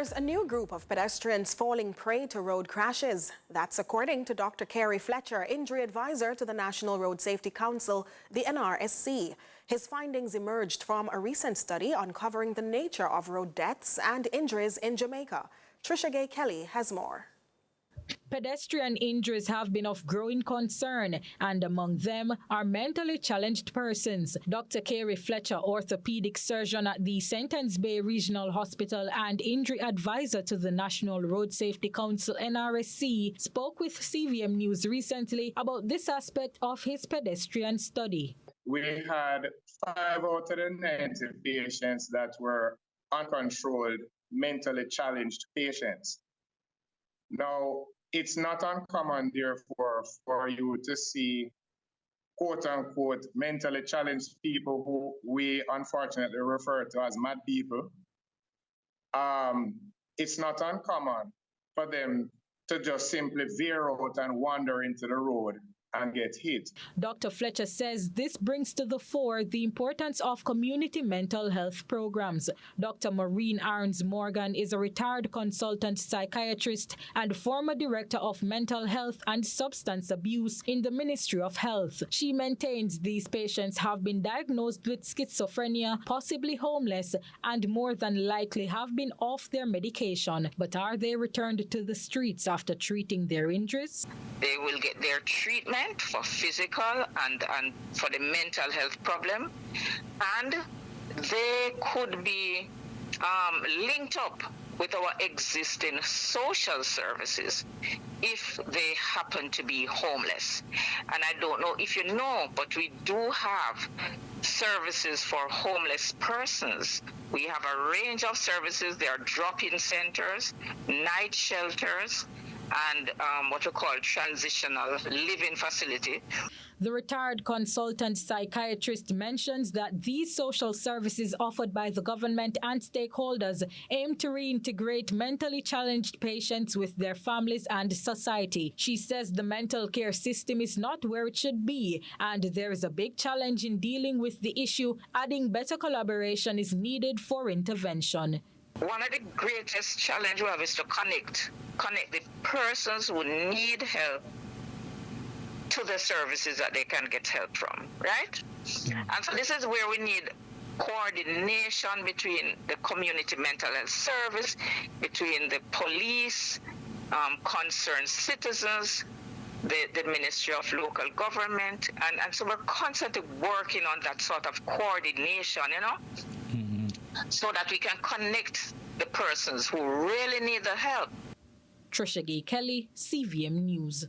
There's a new group of pedestrians falling prey to road crashes. That's according to Dr. Carey Fletcher, injury advisor to the National Road Safety Council, the NRSC. His findings emerged from a recent study uncovering the nature of road deaths and injuries in Jamaica. Trishagaye Kelly has more. Pedestrian injuries have been of growing concern, and among them are mentally challenged persons. Dr. Carey Fletcher, orthopedic surgeon at the Sentence Bay Regional Hospital and injury advisor to the National Road Safety Council (NRSC), spoke with CVM News recently about this aspect of his pedestrian study. We had 5 out of the 90 patients that were uncontrolled, mentally challenged patients. Now, it's not uncommon, therefore, for you to see, quote-unquote, mentally challenged people who we unfortunately refer to as mad people. It's not uncommon for them to just simply veer out and wander into the road and get hit. Dr. Fletcher says this brings to the fore the importance of community mental health programs. Dr. Maureen Arns Morgan is a retired consultant psychiatrist and former director of mental health and substance abuse in the Ministry of Health. She maintains these patients have been diagnosed with schizophrenia, possibly homeless, and more than likely have been off their medication. But are they returned to the streets after treating their injuries? They will get their treatment for physical and for the mental health problem, and they could be linked up with our existing social services if they happen to be homeless. And I don't know if you know, but we do have services for homeless persons. We have a range of services. There are drop-in centers, night shelters, and what we call transitional living facility. The retired consultant psychiatrist mentions that these social services offered by the government and stakeholders aim to reintegrate mentally challenged patients with their families and society. She says the mental care system is not where it should be, and there is a big challenge in dealing with the issue, adding better collaboration is needed for intervention. One of the greatest challenges we have is to connect the persons who need help to the services that they can get help from, right? Yeah. And so this is where we need coordination between the community mental health service, between the police, concerned citizens, the Ministry of Local Government, and so we're constantly working on that sort of coordination, so that we can connect the persons who really need the help. Trishagaye Kelly, CVM News.